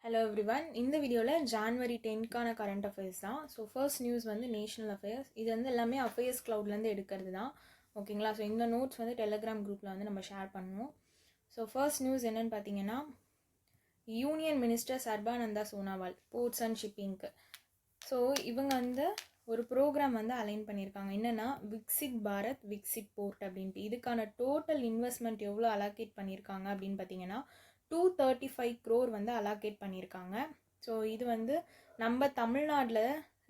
Hello everyone. இந்த வீடியோவில் January 10க்கான current affairs தான். ஸோ ஃபர்ஸ்ட் நியூஸ் வந்து நேஷனல் அஃபேர்ஸ். இது வந்து எல்லாமே அஃபேர்ஸ் க்ளவுட்லேருந்து எடுக்கிறது தான். ஓகேங்களா? ஸோ இந்த நோட்ஸ் வந்து டெலகிராம் குரூப்பில் வந்து நம்ம ஷேர் பண்ணுவோம். ஸோ ஃபர்ஸ்ட் நியூஸ் என்னென்னு பார்த்தீங்கன்னா, union minister Sarbananda Sonowal ports and ஷிப்பிங்க்கு. ஸோ இவங்க வந்து ஒரு ப்ரோக்ராம் வந்து அலைன் பண்ணியிருக்காங்க. என்னென்னா விக்சிட் பாரத் விக்சிட் போர்ட் அப்படின்ட்டு. இதுக்கான டோட்டல் இன்வெஸ்ட்மெண்ட் எவ்வளோ அலோகேட் பண்ணியிருக்காங்க அப்படின்னு பார்த்தீங்கன்னா 235 crore வந்து அலோகேட் பண்ணியிருக்காங்க. ஸோ இது வந்து நம்ம தமிழ்நாட்டில்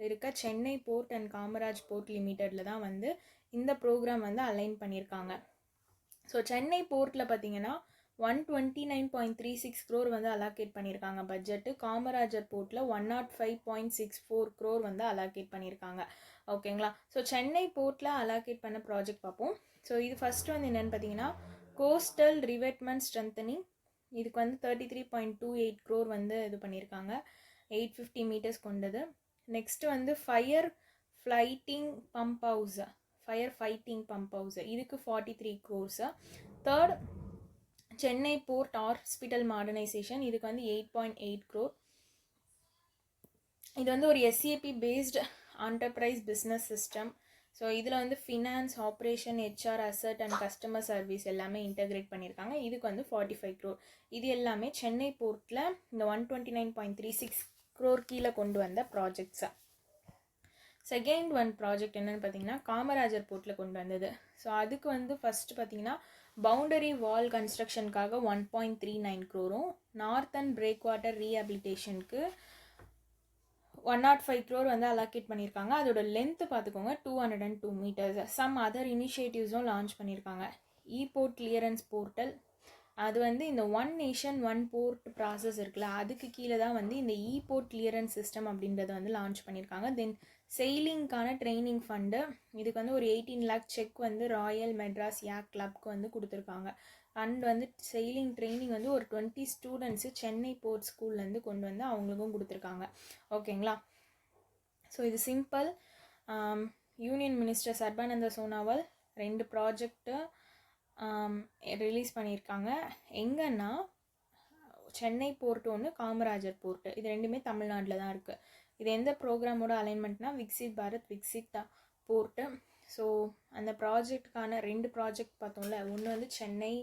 இருக்க Chennai port and Kamaraj port லிமிட்டடில் தான் வந்து இந்த ப்ரோக்ராம் வந்து அலைன் பண்ணியிருக்காங்க. ஸோ சென்னை போர்ட்டில் பார்த்தீங்கன்னா 129.36 crore வந்து அலோகேட் பண்ணியிருக்காங்க பட்ஜெட்டு. காமராஜர் போர்ட்டில் 105.64 crore வந்து அலோகேட் பண்ணியிருக்காங்க. ஓகேங்களா? ஸோ சென்னை போர்ட்டில் அலோகேட் பண்ண ப்ராஜெக்ட் பார்ப்போம். ஸோ இது ஃபஸ்ட்டு வந்து என்னென்னு பார்த்தீங்கன்னா கோஸ்டல் ரிவெட்மெண்ட் ஸ்ட்ரென்தனிங். இதுக்கு வந்து 33.28 crore வந்து இது பண்ணியிருக்காங்க. 850 meters கொண்டது. நெக்ஸ்ட்டு வந்து ஃபயர் ஃபைட்டிங் பம்ப் ஹவுஸ் இதுக்கு 43 crores. Third Chennai port hospital modernisation. இதுக்கு வந்து 8.8 crore. இது வந்து ஒரு SAP based enterprise business system. So இதில் வந்து finance, operation, HR, asset and customer service எல்லாமே இன்டகிரேட் பண்ணியிருக்காங்க. இதுக்கு வந்து 45 crore. இது எல்லாமே சென்னை போர்ட்டில் இந்த 129.36 crore கீழே கொண்டு வந்த ப்ராஜெக்ட்ஸை. செகண்ட் ஒன் ப்ராஜெக்ட் என்னென்னு பார்த்தீங்கன்னா காமராஜர் போர்ட்டில் கொண்டு வந்தது. ஸோ அதுக்கு வந்து ஃபஸ்ட்டு பார்த்தீங்கன்னா பவுண்டரி வால் கன்ஸ்ட்ரக்ஷனுக்காக 1.39 crore. நார்த்தன் பிரேக் வாட்டர் ரீஹாபிலிட்டேஷனுக்கு 105 crore வந்து அலோகேட் பண்ணியிருக்காங்க. அதோட லென்த்து பார்த்துக்கோங்க 202 meters. சம் அதர் இனிஷியேட்டிவ்ஸும் லான்ச் பண்ணியிருக்காங்க. Port clearance portal. அது வந்து இந்த one nation one port process இருக்குல்ல, அதுக்கு கீழே தான் வந்து இந்த போர்ட் கிளியரன்ஸ் சிஸ்டம் அப்படின்றத வந்து லான்ச் பண்ணியிருக்காங்க. தென் செயிலிங்க்கான ட்ரைனிங் ஃபண்டு. இதுக்கு வந்து ஒரு 18 lakh செக் வந்து ராயல் மெட்ராஸ் யாக் கிளப்க்கு வந்து கொடுத்துருக்காங்க. அண்ட் வந்து செயிலிங் ட்ரைனிங் வந்து ஒரு 20 ஸ்டூடெண்ட்ஸு சென்னை போர்ட் ஸ்கூல்லேருந்து கொண்டு வந்து அவங்களுக்கும் கொடுத்துருக்காங்க. ஓகேங்களா? ஸோ இது simple. Union minister Sarbananda Sonowal 2 project release பண்ணியிருக்காங்க. எங்கன்னா சென்னை போர்ட்டு ஒன்று, காமராஜர் போர்ட்டு. இது ரெண்டுமே தமிழ்நாட்டில் தான் இருக்குது. இது எந்த ப்ரோக்ராமோட அலைன்மெண்ட்னா விக்சிட் பாரத் விக்சிட் போர்ட்டு. ஸோ அந்த ப்ராஜெக்டுக்கான 2 ப்ராஜெக்ட் பார்த்தோம்ல, ஒன்று வந்து சென்னை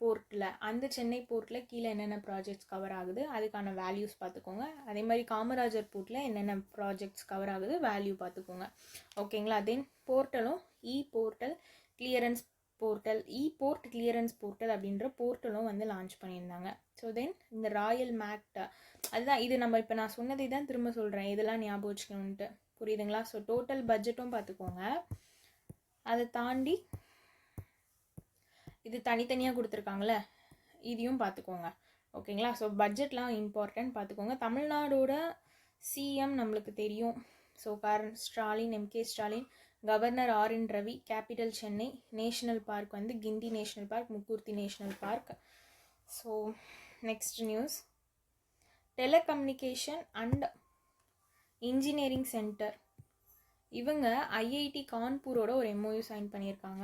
போர்ட்டில், அந்த சென்னை போர்ட்டில் கீழே என்னென்ன ப்ராஜெக்ட்ஸ் கவர் ஆகுது அதுக்கான வேல்யூஸ் பார்த்துக்கோங்க. அதே மாதிரி காமராஜர் போர்ட்டில் என்னென்ன ப்ராஜெக்ட்ஸ் கவர் ஆகுது வேல்யூ பார்த்துக்கோங்க. ஓகேங்களா? தென் போர்ட்டலும் portal clearance portal, port clearance portal அப்படின்ற போர்ட்டலும் வந்து லான்ச் பண்ணியிருந்தாங்க. ஸோ தென் இந்த ராயல் மேக்ட், அதுதான் இது நம்ம இப்போ நான் சொன்னதை தான் திரும்ப சொல்கிறேன், இதெல்லாம் ஞாபகம் வச்சுக்கணுன்ட்டு. புரியுதுங்களா? ஸோ டோட்டல் பட்ஜெட்டும் பார்த்துக்கோங்க. அதை தாண்டி இது தனித்தனியாக கொடுத்துருக்காங்களே, இதையும் பார்த்துக்கோங்க. ஓகேங்களா? ஸோ பட்ஜெட்லாம் இம்பார்ட்டன்ட் பார்த்துக்கோங்க. தமிழ்நாடோட சிஎம் நம்மளுக்கு தெரியும். So Stalin, MK Stalin. Governor RN Ravi. Capital Chennai. National park வந்து Guindy national park, Mukurthi national park. So next news, telecommunication and engineering centre. இவங்க IIT கான்பூரோட ஒரு MOU சைன் பண்ணியிருக்காங்க.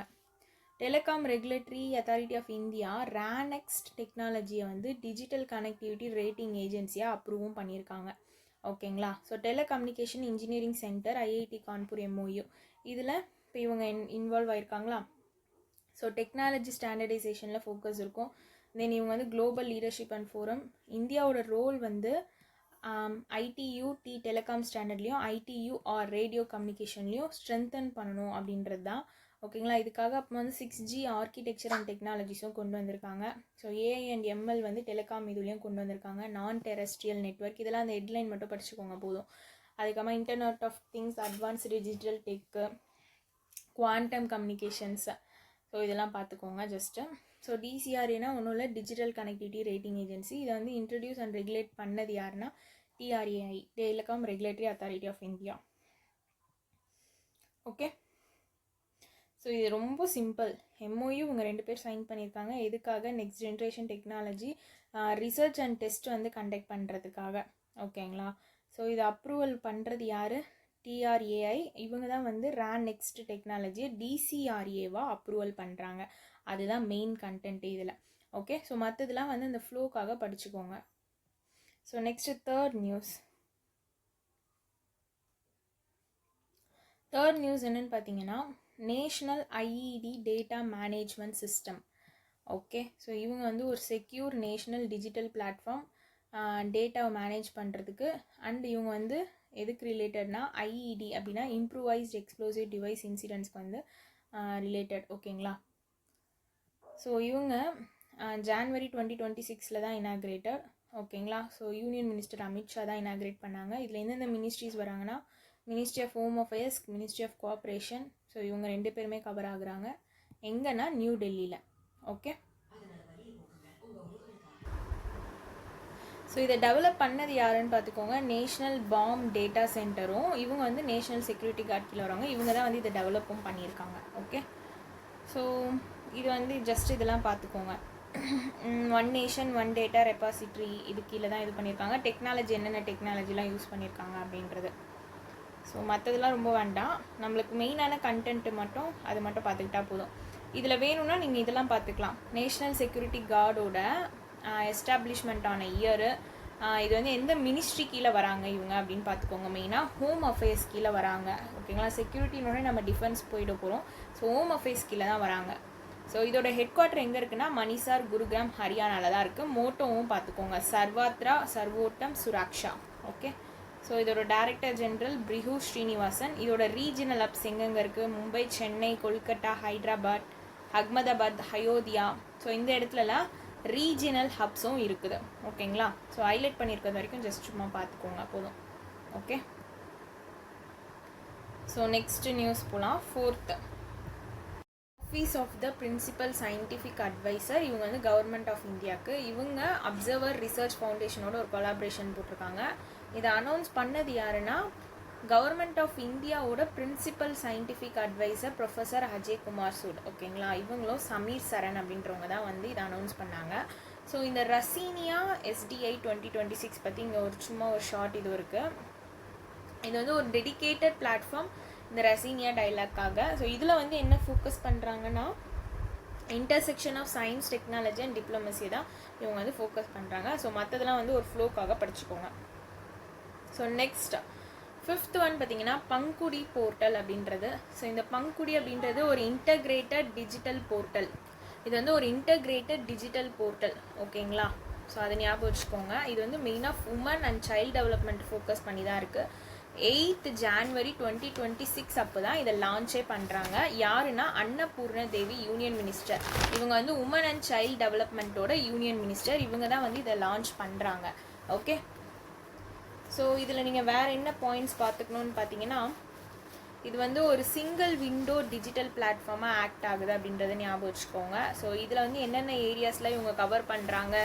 Telecom regulatory authority of India ரானெக்ஸ்ட் டெக்னாலஜியை வந்து டிஜிட்டல் கனெக்டிவிட்டி ரேட்டிங் ஏஜென்சியாக அப்ரூவும் பண்ணியிருக்காங்க. ஓகேங்களா? So telecommunication engineering centre IIT Kanpur MOU. இதில் இப்போ இவங்க இன்வால்வ் ஆகியிருக்காங்களா? ஸோ டெக்னாலஜி ஸ்டாண்டர்டைசேஷனில் ஃபோக்கஸ் இருக்கும். தென் இவங்க வந்து குளோபல் லீடர்ஷிப் அண்ட் ஃபோரம். இந்தியாவோட ரோல் வந்து ITU டெலிகாம் ஸ்டாண்டர்ட்லேயும் ITU ரேடியோ கம்யூனிகேஷன்லேயும் ஸ்ட்ரென்தன் பண்ணணும் அப்படின்றது தான். ஓகேங்களா? இதுக்காக அப்போ வந்து 6G ஆர்கிடெக்சர் அண்ட் டெக்னாலஜிஸும் கொண்டு வந்திருக்காங்க. ஸோ AI அண்ட் ML வந்து டெலிகாம் இதுலேயும் கொண்டு வந்திருக்காங்க. நான் டெரஸ்ட்ரியல் நெட்வொர்க், இதெல்லாம் அந்த ஹெட்லைன் மட்டும் படிச்சுக்கோங்க போதும். அதுக்கப்புறமா internet of things, advanced digital tech, quantum communications. So இதெல்லாம் பார்த்துக்கோங்க ஜஸ்ட்டு. ஸோ DCRAனா ஒன்றும் இல்லை, டிஜிட்டல் கனெக்டிவிட்டி ரேட்டிங் ஏஜென்சி. இதை வந்து இன்ட்ரடியூஸ் அண்ட் ரெகுலேட் பண்ணது யாருன்னா TRAI, telecom regulatory authority of India. Okay? So இது ரொம்ப சிம்பிள். MOU இவங்க 2 பேர் சைன் பண்ணியிருக்காங்க. எதுக்காக? Next generation technology research and test வந்து கண்டக்ட் பண்ணுறதுக்காக. ஓகேங்களா? ஸோ இது அப்ரூவல் பண்ணுறது யார்? TRAI. இவங்க தான் வந்து ரானெக்ஸ்ட் டெக்னாலஜியை DCRAவாக அப்ரூவல் பண்ணுறாங்க. அதுதான் மெயின் கண்டென்ட் இதில். ஓகே? ஸோ மற்றதெல்லாம் வந்து இந்த ஃப்ளோக்காக படிச்சுக்கோங்க. ஸோ நெக்ஸ்ட் தேர்ட் நியூஸ் என்னென்னு பார்த்தீங்கன்னா national IET data management system. Okay, so இவங்க வந்து ஒரு செக்யூர் நேஷ்னல் டிஜிட்டல் பிளாட்ஃபார்ம் டேட்டாவை மேனேஜ் பண்ணுறதுக்கு, அண்ட் இவங்க வந்து எதுக்கு ரிலேட்டட்னா ஐஇடி அப்படின்னா இம்ப்ரூவைஸ்ட் எக்ஸ்ப்ளோசிவ் டிவைஸ் இன்சிடென்ட்ஸ்க்கு வந்து ரிலேட்டட். ஓகேங்களா, ஸோ இவங்க ஜான்வரி 2026 தான் இனாக்ரேட்டட். ஓகேங்களா, ஸோ யூனியன் மினிஸ்டர் அமித்ஷா தான் இனாக்ரேட் பண்ணாங்க. இதில் எந்தெந்த மினிஸ்ட்ரிஸ் வராங்கன்னா ministry of home affairs, ministry of cooperation. So இவங்க 2 பேருமே கவர் ஆகுறாங்க. எங்கன்னா நியூ டெல்லியில். ஓகே, ஸோ இதை டெவலப் பண்ணது யாருன்னு பார்த்துக்கோங்க, நேஷ்னல் பாம் டேட்டா சென்டரும். இவங்க வந்து நேஷ்னல் செக்யூரிட்டி கார்டு கீழே வராங்க. இவங்க தான் வந்து இதை டெவலப்பும் பண்ணியிருக்காங்க. ஓகே, ஸோ இது வந்து ஜஸ்ட் இதெல்லாம் பார்த்துக்கோங்க. One nation one data repository இது கீழே தான் இது பண்ணியிருக்காங்க. டெக்னாலஜி என்னென்ன டெக்னாலஜிலாம் யூஸ் பண்ணியிருக்காங்க அப்படின்றது. ஸோ மற்றதெல்லாம் ரொம்ப வேண்டாம், நம்மளுக்கு மெயினான கண்டென்ட்டு மட்டும் அது மட்டும் பார்த்துக்கிட்டா போதும். இதில் வேணும்னா நீங்கள் இதெல்லாம் பார்த்துக்கலாம். நேஷ்னல் செக்யூரிட்டி கார்டோட எஸ்டாப்ளிஷ்மெண்ட் ஆன இயரு, இது வந்து எந்த மினிஸ்ட்ரி கீழே வராங்க இவங்க அப்படின்னு பார்த்துக்கோங்க. மெயினாக ஹோம் அஃபேர்ஸ் கீழே வராங்க. ஓகேங்களா, செக்யூரிட்டினோட நம்ம டிஃபென்ஸ் போயிட போகிறோம். ஸோ ஹோம் அஃபேர்ஸ் கீழே தான் வராங்க. ஸோ இதோட ஹெட் குவார்ட்டர் எங்கே இருக்குன்னா மணிசார், குருகிராம், ஹரியானாவில் தான் இருக்குது. மோட்டோவும் பார்த்துக்கோங்க, சர்வாத்ரா சர்வோட்டம் சுராக்ஷா. ஓகே, ஸோ இதோட டைரக்டர் ஜெனரல் பிரிஹு ஸ்ரீனிவாசன். இதோட ரீஜனல் அப்ஸ் எங்கெங்கே இருக்குது, மும்பை, சென்னை, கொல்கட்டா, ஹைதராபாத், அகமதாபாத், அயோத்தியா. ஸோ இந்த இடத்துலலாம் ரீஜனல் ஹப்ஸும் இருக்குது. ஓகேங்களா, ஸோ ஹைலைட் பண்ணியிருக்கிறது வரைக்கும் ஜஸ்ட் சும்மா பார்த்துக்கோங்க போதும். ஓகே, ஸோ நெக்ஸ்ட் நியூஸ் போகலாம். 4th office of the principal scientific adviser. இவங்க வந்து கவர்மெண்ட் ஆஃப் இந்தியாவுக்கு. இவங்க அப்சர்வர் ரிசர்ச் ஃபவுண்டேஷனோட ஒரு கொலாபரேஷன் போட்டிருக்காங்க. இதை அனௌன்ஸ் பண்ணது யாருன்னா கவர்மெண்ட் ஆஃப் இந்தியாவோட principal scientific adviser professor Ajay Kumar Sood. ஓகேங்களா, இவங்களும் சமீர் சரண் அப்படின்றவங்க தான் வந்து இதை அனௌன்ஸ் பண்ணாங்க. ஸோ இந்த ரசீனியா SDI 2026 பற்றி இங்கே ஒரு சும்மா ஒரு ஷார்ட் இது இருக்குது. இது வந்து ஒரு டெடிக்கேட்டட் பிளாட்ஃபார்ம் இந்த ரசீனியா டைலாக்காக. ஸோ இதில் வந்து என்ன ஃபோக்கஸ் பண்ணுறாங்கன்னா intersection of science, technology and diplomacy தான் இவங்க வந்து ஃபோக்கஸ் பண்ணுறாங்க. ஸோ மற்றதெல்லாம் வந்து ஒரு ஃப்ளோக்காக படிச்சுக்கோங்க. ஸோ நெக்ஸ்ட் 5th ஒன் பார்த்தீங்கன்னா பங்குடி போர்ட்டல் அப்படின்றது. ஸோ இந்த பங்குடி அப்படின்றது ஒரு இன்டகிரேட்டட் டிஜிட்டல் போர்ட்டல். இது வந்து ஒரு இன்டகிரேட்டட் டிஜிட்டல் போர்ட்டல். ஓகேங்களா, ஸோ அதை ஞாபகம் வச்சுக்கோங்க. இது வந்து மெயினாக women and child development focus பண்ணி தான் இருக்குது. 8th January 2026 அப்போ தான் இதை லான்ச்சே பண்ணுறாங்க. யாருன்னா அன்னபூர்ண தேவி யூனியன் மினிஸ்டர். இவங்க வந்து உமன் அண்ட் சைல்டு டெவலப்மெண்ட்டோட யூனியன் மினிஸ்டர். இவங்க தான் வந்து இதை லான்ச் பண்ணுறாங்க. ஓகே, ஸோ இதில் நீங்கள் வேறு என்ன பாயிண்ட்ஸ் பார்த்துக்கணுன்னு பார்த்தீங்கன்னா இது வந்து ஒரு சிங்கிள் விண்டோ டிஜிட்டல் பிளாட்ஃபார்மாக ஆக்ட் ஆகுது அப்படின்றத ஞாபகம் வச்சுக்கோங்க. ஸோ இதில் வந்து என்னென்ன ஏரியாஸில் இவங்க கவர் பண்ணுறாங்க,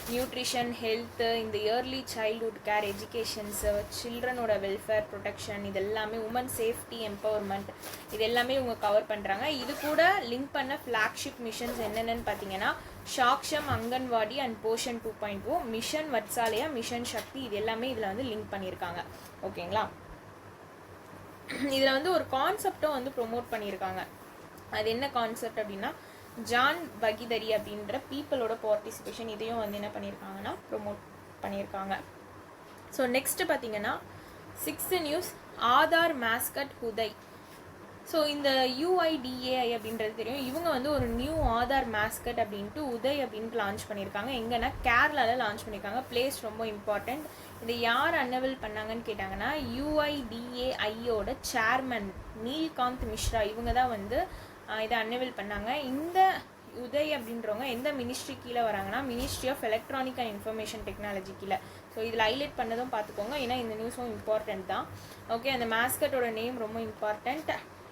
நியூட்ரிஷன், ஹெல்த்து, இந்த இயர்லி சைல்ட்ஹுட் கேர், எஜுகேஷன்ஸு, சில்ட்ரனோட வெல்ஃபேர் ப்ரொடெக்ஷன், இது எல்லாமே உமன் சேஃப்டி எம்பவர்மெண்ட், இது எல்லாமே இவங்க கவர் பண்ணுறாங்க. இது கூட லிங்க் பண்ண ஃப்ளாக்ஷிப் மிஷன்ஸ் என்னென்னு பார்த்தீங்கன்னா Saksham, Anganwadi and Poshan 2.0, mission Vatsalya, mission Shakti, இது எல்லாமே இதில் வந்து லிங்க் பண்ணியிருக்காங்க. ஓகேங்களா, இதில் வந்து ஒரு கான்செப்டும் வந்து ப்ரொமோட் பண்ணியிருக்காங்க. அது என்ன கான்செப்ட் அப்படின்னா ஜான் பகிதரி அப்படின்ற பீப்புளோட பார்ட்டிசிபேஷன். இதையும் வந்து என்ன பண்ணியிருக்காங்கன்னா ப்ரொமோட் பண்ணியிருக்காங்க. ஸோ நெக்ஸ்ட் பார்த்தீங்கன்னா 6th news Aadhaar mascot Uday. So இந்த UIDAI அப்படின்றது தெரியும். இவங்க வந்து ஒரு நியூ ஆதார் மேஸ்கட் அப்படின்ட்டு உதய் அப்படின்ட்டு லான்ச் பண்ணியிருக்காங்க. எங்கன்னா கேரளாவில் லான்ச் பண்ணியிருக்காங்க. பிளேஸ் ரொம்ப இம்பார்ட்டண்ட். இதை யார் அன்னவல் பண்ணாங்கன்னு கேட்டாங்கன்னா UIDAIயோட சேர்மன் நீல்காந்த் மிஸ்ரா. இவங்க தான் வந்து இதை அன்னவல் பண்ணாங்க. இந்த உதய் அப்படின்றவங்க எந்த மினிஸ்ட்ரி கீழே வராங்கன்னா ministry of electronic and information technology கீழே. ஸோ இதில் ஹைலைட் பண்ணதும் பார்த்துக்கோங்க, ஏன்னா இந்த நியூஸும் இம்பார்ட்டண்ட் தான். ஓகே, அந்த மேஸ்கட்டோட நேம் ரொம்ப இம்பார்ட்டண்ட்.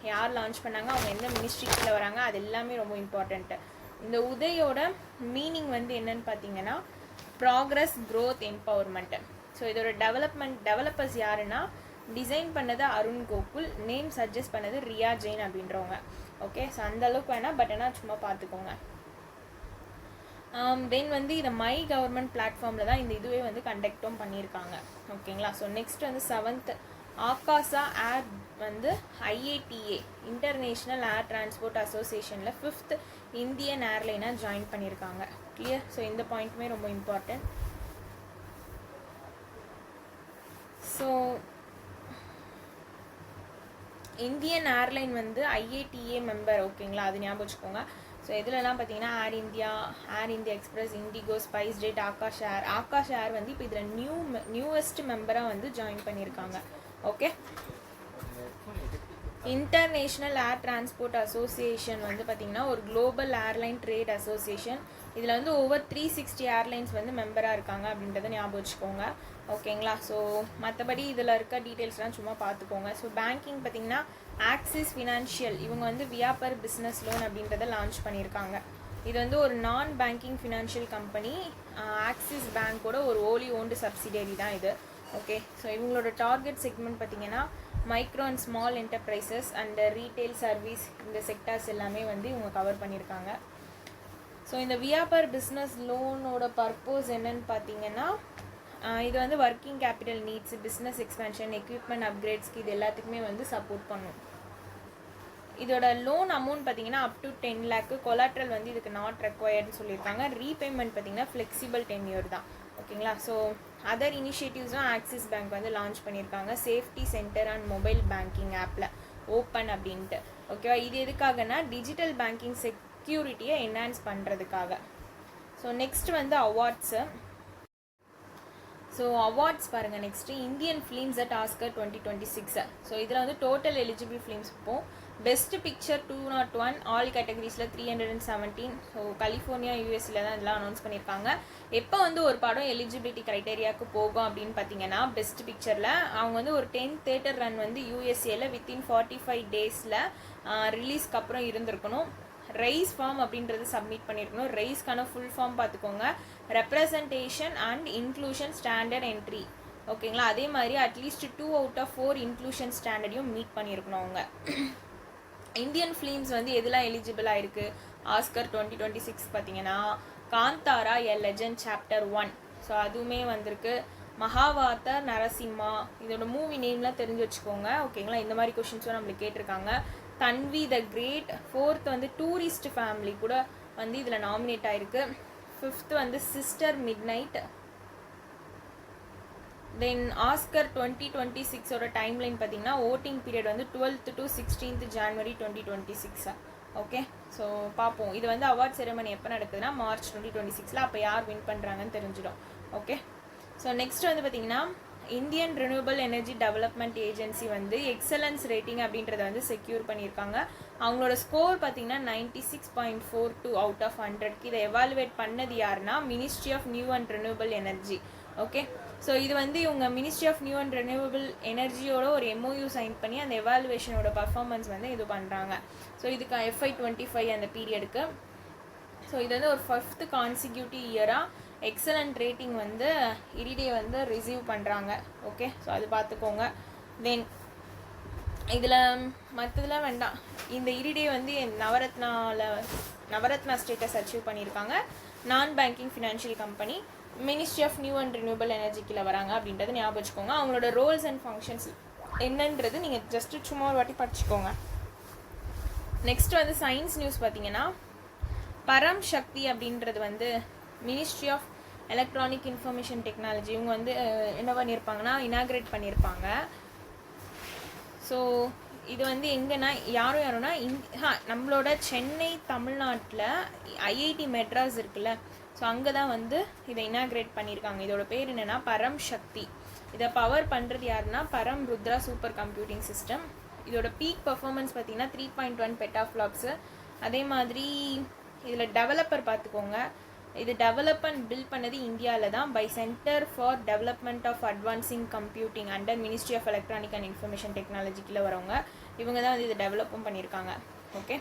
யார் லான்ச் பண்ணாங்க, அவங்க எந்த மினிஸ்ட்ரி கீழே வராங்க, அது எல்லாமே ரொம்ப இம்பார்ட்டண்ட்டு. இந்த உதயோட மீனிங் வந்து என்னன்னு பார்த்தீங்கன்னா ப்ராக்ரஸ், க்ரோத், எம்பவர்மெண்ட். ஸோ இதோட டெவலப்பர்ஸ் யாருன்னா டிசைன் பண்ணது அருண் கோகுல், நேம் சஜஸ்ட் பண்ணது ரியா ஜெயின் அப்படின்றவங்க. ஓகே, ஸோ அந்தளவுக்கு வேணால், பட் ஆனால் சும்மா பார்த்துக்கோங்க. தென் வந்து இதை மை கவர்மெண்ட் பிளாட்ஃபார்மில் தான் இந்த இதுவே வந்து கண்டக்டும் பண்ணியிருக்காங்க. ஓகேங்களா, ஸோ நெக்ஸ்ட் வந்து 7th ஆகாசா ஏர் வந்து IATA இன்டர்நேஷ்னல் ஏர் டிரான்ஸ்போர்ட் அசோசியேஷனில் 5th இந்தியன் ஏர்லைனாக ஜாயின் பண்ணியிருக்காங்க. கிளியர். ஸோ இந்த பாயிண்ட்டுமே ரொம்ப இம்பார்ட்டன்ட். ஸோ இந்தியன் ஏர்லைன் வந்து IATA மெம்பர், ஓகேங்களா, அது ஞாபகம் வச்சுக்கோங்க. ஸோ இதிலலாம் பார்த்தீங்கன்னா Air India Express, IndiGo, Spice Jet, Akash air வந்து இப்போ இதில் நியூவஸ்ட் மெம்பராக வந்து ஜாயின் பண்ணியிருக்காங்க. Okay. International air transport association வந்து பார்த்திங்கன்னா ஒரு குளோபல் ஏர்லைன் ட்ரேட் அசோசியேஷன். இதில் வந்து ஓவர் 360 ஏர்லைன்ஸ் வந்து மெம்பராக இருக்காங்க அப்படின்றத ஞாபகம் வச்சுக்கோங்க. ஓகேங்களா. ஸோ மற்றபடி இதில் இருக்க டீட்டெயில்ஸ்லாம் சும்மா பார்த்துக்கோங்க. ஸோ பேங்கிங் பார்த்திங்கன்னா ஆக்சிஸ் ஃபினான்ஷியல், இவங்க வந்து வியாபார் பிஸ்னஸ் லோன் அப்படின்றத லான்ச் பண்ணியிருக்காங்க. இது வந்து ஒரு நான் பேங்கிங் ஃபினான்ஷியல் கம்பெனி, ஆக்சிஸ் பேங்க்கோட ஒரு ஓலி ஓன்டு சப்சிடரி தான் இது. ஓகே. ஸோ இவங்களோட டார்கெட் செக்மெண்ட் பார்த்திங்கன்னா micro and small enterprises and retail service, இந்த செக்டார்ஸ் எல்லாமே வந்து இவங்க கவர் பண்ணியிருக்காங்க. ஸோ இந்த வியாபார் பிஸ்னஸ் லோனோட பர்பஸ் என்னன்னு பார்த்தீங்கன்னா இது வந்து working capital needs, business expansion, equipment அப்கிரேட்ஸ்க்கு இது எல்லாத்துக்குமே வந்து சப்போர்ட் பண்ணும். இதோட லோன் அமௌண்ட் பார்த்தீங்கன்னா அப் டு 10 lakh, கொலாட்ரல் வந்து இதுக்கு நாட் ரெக்வயர்டுன்னு சொல்லியிருக்காங்க. ரீபேமெண்ட் பார்த்தீங்கன்னா ஃப்ளெக்சிபிள் டென்யூர் தான். ஓகேங்களா. ஸோ அதர் இனிஷியேட்டிவ்ஸும் ஆக்சிஸ் பேங்க் வந்து லான்ச் பண்ணியிருக்காங்க. Safety centre and mobile banking ஆப்பில் ஓப்பன் அப்படின்ட்டு. ஓகேவா. இது எதுக்காகனா டிஜிட்டல் பேங்கிங் செக்யூரிட்டியை என்ஹான்ஸ் பண்ணுறதுக்காக. ஸோ நெக்ஸ்ட் வந்து அவார்ட்ஸு. ஸோ அவார்ட்ஸ் பாருங்கள். Next Indian films at Oscar 2026. ஸோ இதில் வந்து டோட்டல் எலிஜிபிள் ஃபிலிம்ஸ் இப்போ பெஸ்ட் பிக்சர் 201, ஆல் கேட்டகரிஸில் 317. ஸோ கலிஃபோர்னியா யூஎஸ்ல தான் இதெல்லாம் அனௌன்ஸ் பண்ணியிருக்காங்க. எப்போ வந்து ஒரு படம் எலிஜிபிலிட்டி க்ரைட்டேரியாவுக்கு போகும் அப்படின்னு பார்த்தீங்கன்னா பெஸ்ட் பிக்சரில் அவங்க வந்து ஒரு 10 தியேட்டர் ரன் வந்து யூஎஸ்ஏல வித்தின் 45 daysல ரிலீஸ்க்கு அப்புறம் இருந்திருக்கணும். ரைஸ் ஃபார்ம் அப்படின்றது சப்மிட் பண்ணியிருக்கணும். ரைஸ்க்கான ஃபுல் ஃபார்ம் பார்த்துக்கோங்க. Representation and inclusion standard entry, ஓகேங்களா. அதே மாதிரி அட்லீஸ்ட் 2 out of 4 இன்க்ளூஷன் ஸ்டாண்டர்டையும் மீட் பண்ணியிருக்கணும் அவங்க. இந்தியன் ஃபிலிம்ஸ் வந்து எதெல்லாம் எலிஜிபிளாக இருக்குது ஆஸ்கர் 2026 பார்த்தீங்கன்னா காந்தாரா எ லெஜண்ட் சாப்டர் 1, ஸோ அதுவுமே வந்திருக்கு. மகாபாரத நரசிம்மா, இதோட மூவி நேம்லாம் தெரிஞ்சு வச்சுக்கோங்க. ஓகேங்களா. இந்த மாதிரி கொஷின்ஸும் நம்மளுக்கு கேட்டிருக்காங்க. தன்வி த கிரேட், 4th வந்து டூரிஸ்ட் ஃபேமிலி கூட வந்து இதில் நாமினேட் ஆகிருக்கு. 5th வந்து சிஸ்டர் மிட்நைட். தென் ஆஸ்கர் 2026ஓட டைம்லைன் பார்த்தீங்கன்னா ஓட்டிங் பீரியட் வந்து 12th to 16th January 2026. Okay. So பார்ப்போம். இது வந்து அவார்ட் செரமனி எப்போ நடக்குதுன்னா மார்ச் 2026. அப்போ யார் வின் பண்ணுறாங்கன்னு தெரிஞ்சிடும். ஓகே. ஸோ நெக்ஸ்ட் வந்து பார்த்தீங்கன்னா Indian renewable energy development agency வந்து எக்ஸலன்ஸ் ரேட்டிங் அப்படின்றத வந்து செக்யூர் பண்ணியிருக்காங்க. அவங்களோட ஸ்கோர் பார்த்தீங்கன்னா 96.42 out of 100. இதை எவாலுவேட் பண்ணது யாருன்னா ministry of new and renewable energy. Okay. So இது வந்து இவங்க ministry of new and renewable எனர்ஜியோட ஒரு MOU சைன் பண்ணி அந்த எவாலுவேஷனோட பர்ஃபார்மன்ஸ் வந்து இது பண்ணுறாங்க. ஸோ இதுக்கு FY25 அந்த பீரியடுக்கு. ஸோ இது வந்து ஒரு 5th கான்சிக்யூட்டிவ் இயராக எக்ஸலண்ட் ரேட்டிங் வந்து இரிடே வந்து ரிசீவ் பண்ணுறாங்க. ஓகே. ஸோ அது பார்த்துக்கோங்க. தென் இதில் மற்றதெல்லாம் வேண்டாம். இந்த இரிடே வந்து நவரத்னா ஸ்டேட்டஸ் அச்சீவ் பண்ணியிருக்காங்க. Non banking financial company, ministry of new and renewable எனர்ஜிக்குள்ள வராங்க அப்படின்றத ஞாபகம் வச்சுக்கோங்க. அவங்களோட ரோல்ஸ் அண்ட் ஃபங்க்ஷன்ஸ் என்னன்றது நீங்கள் ஜஸ்ட்டு சும்மா ஒரு வாட்டி படிச்சுக்கோங்க. நெக்ஸ்ட் வந்து சயின்ஸ் நியூஸ் பார்த்தீங்கன்னா பரம் சக்தி அப்படின்றது வந்து ministry of electronic information technology, இவங்க வந்து என்ன பண்ணியிருப்பாங்கன்னா இனாக்ரேட் பண்ணியிருப்பாங்க. ஸோ இது வந்து எங்கன்னா யாருன்னா நம்மளோட சென்னை தமிழ்நாட்டில் IIT மெட்ராஸ் இருக்குல்ல, ஸோ அங்கே தான் வந்து இதை இனாக்ரேட் பண்ணியிருக்காங்க. இதோட பேர் என்னென்னா பரம் சக்தி. இதை பவர் பண்ணுறது யாருன்னா பரம் ருத்ரா சூப்பர் கம்ப்யூட்டிங் சிஸ்டம். இதோட பீக் பர்ஃபார்மன்ஸ் பார்த்தீங்கன்னா 3.1 petaflops. அதே மாதிரி இதில் டெவலப்பர் பார்த்துக்கோங்க. இது டெவலப் அண்ட் பில்ட் பண்ணது இந்தியாவில் தான் by centre for development of advancing computing under ministry of electronic and information டெக்னாலஜிக்குள்ளே வரவங்க இவங்க தான் வந்து இதை டெவலப்பும் பண்ணியிருக்காங்க. Okay.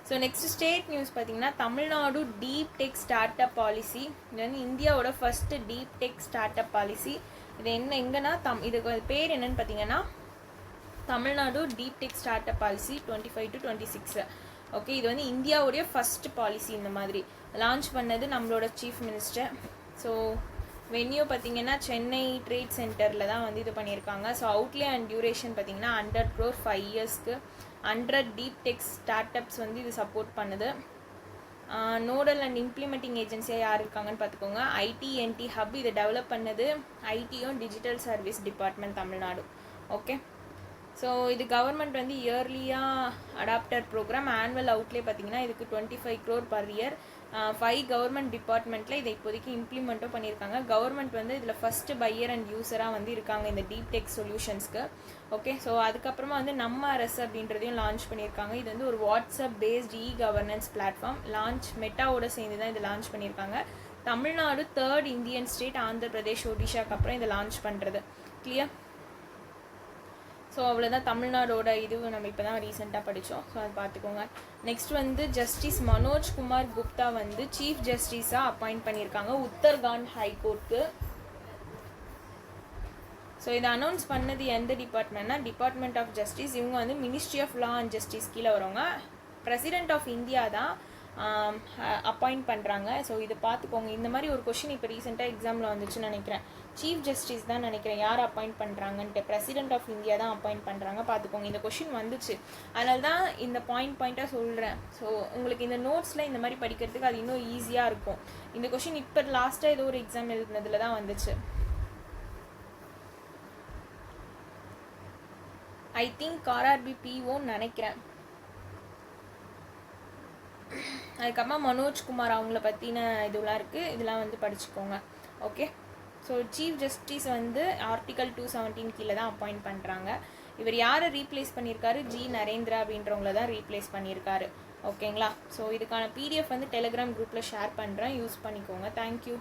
So next state news பார்த்தீங்கன்னா Tamil Nadu deep tech start up policy. இது வந்து இந்தியாவோட first deep tech start up policy. இது எங்கன்னா இதுக்கு பேர் என்னன்னு பார்த்தீங்கன்னா Tamil Nadu deep tech start up policy 25 to 26. Okay. இது வந்து இந்தியாவுடைய ஃபர்ஸ்ட் பாலிசி. இந்த மாதிரி லான்ச் பண்ணது நம்மளோட சீஃப் மினிஸ்டர். ஸோ வென்யூ பார்த்தீங்கன்னா சென்னை ட்ரேட் சென்டரில் தான் வந்து இது பண்ணியிருக்காங்க. ஸோ அவுட்லே அண்ட் டியூரேஷன் பார்த்தீங்கன்னா 100 crore 5 yearsக்கு 100 deep tech start ups வந்து இது சப்போர்ட் பண்ணுது. நோடல் அண்ட் இம்ப்ளிமெண்டிங் ஏஜென்சியாக யார் இருக்காங்கன்னு பார்த்துக்கோங்க. ஐடிஎன்டி ஹப் இதை டெவலப் பண்ணது ஐடியும் digital service department Tamil Nadu. Okay, so இது கவர்மெண்ட் வந்து இயர்லியாக அடாப்டட் ப்ரோக்ராம். ஆனுவல் அவுட்லே பார்த்தீங்கன்னா இதுக்கு 25 crore per year. 5 கவர்மெண்ட் டிபார்ட்மெண்ட்டில் இதை இப்போதைக்கு இம்ப்ளிமெண்ட்டும் பண்ணியிருக்காங்க. கவர்மெண்ட் வந்து இதில் ஃபஸ்ட்டு பையர் அண்ட் யூஸராக வந்து இருக்காங்க இந்த டீப் டெக் சொல்யூஷன்ஸ்க்கு. ஓகே, ஸோ அதுக்கப்புறமா வந்து நம்ம அரசு அப்படின்றதையும் லான்ச் பண்ணியிருக்காங்க. இது வந்து ஒரு வாட்ஸ்அப் பேஸ்ட் கவர்னன்ஸ் பிளாட்ஃபார்ம். மெட்டாவோட சேர்ந்து தான் இது லான்ச் பண்ணியிருக்காங்க. Tamil Nadu 3rd Indian state, Andhra Pradesh, ஒடிஷாக்கு அப்புறம் இதை லான்ச் பண்ணுறது. கிளியர்? ஸோ அவ்வளோதான் தமிழ்நாடோட இதுவும் நம்ம இப்போ தான் ரீசெண்டாக படித்தோம். ஸோ அது பார்த்துக்கோங்க. நெக்ஸ்ட் வந்து ஜஸ்டிஸ் மனோஜ்குமார் குப்தா வந்து சீஃப் ஜஸ்டிஸாக அப்பாயிண்ட் பண்ணியிருக்காங்க உத்தர்காண்ட் ஹைகோர்ட்டுக்கு. ஸோ இதை அனௌன்ஸ் பண்ணது எந்த டிபார்ட்மெண்ட்னா டிபார்ட்மெண்ட் ஆஃப் ஜஸ்டிஸ். இவங்க வந்து ministry of law and justice கீழே வரவங்க. பிரசிடென்ட் ஆஃப் இந்தியா தான் அப்பாயிண்ட் பண்ணுறாங்க. ஸோ இதை பார்த்துக்கோங்க. இந்த மாதிரி ஒரு கொஷின் இப்போ ரீசெண்டாக எக்ஸாமில் வந்துச்சுன்னு நினைக்கிறேன். சீஃப் ஜஸ்டிஸ் தான் நினைக்கிறேன் யார் அப்பாயிண்ட் பண்ணுறாங்கன்ட்டு. பிரசிடென்ட் ஆஃப் இந்தியா தான் அப்பாயிண்ட் பண்ணுறாங்க. பார்த்துக்கோங்க, இந்த கொஷின் வந்துச்சு, அதனால தான் இந்த பாயிண்ட்டாக சொல்கிறேன். ஸோ உங்களுக்கு இந்த நோட்ஸில் இந்த மாதிரி படிக்கிறதுக்கு அது இன்னும் ஈஸியாக இருக்கும். இந்த கொஷின் இப்போ லாஸ்ட்டாக ஏதோ ஒரு எக்ஸாம் எழுதுனதுல தான் வந்துச்சு. ஐ திங்க் ஆர்ஆர்பி பிஓன்னு நினைக்கிறேன். அதுக்கப்புறமா மனோஜ்குமார் அவங்கள பற்றின இதுலாம் இருக்குது, இதெல்லாம் வந்து படிச்சுக்கோங்க. ஓகே, ஸோ சீஃப் ஜஸ்டிஸ் வந்து ஆர்டிகல் 217 கீழே தான் அப்பாயிண்ட் பண்ணுறாங்க. இவர் யாரை ரீப்ளேஸ் பண்ணியிருக்காரு? ஜி நரேந்திரா அப்படின்றவங்கள தான் ரீப்ளேஸ் பண்ணியிருக்காரு. ஓகேங்களா? ஸோ இதுக்கான பிடிஎஃப் வந்து டெலிகிராம் குரூப்பில் ஷேர் பண்ணுறேன், யூஸ் பண்ணிக்கோங்க. தேங்க்யூ.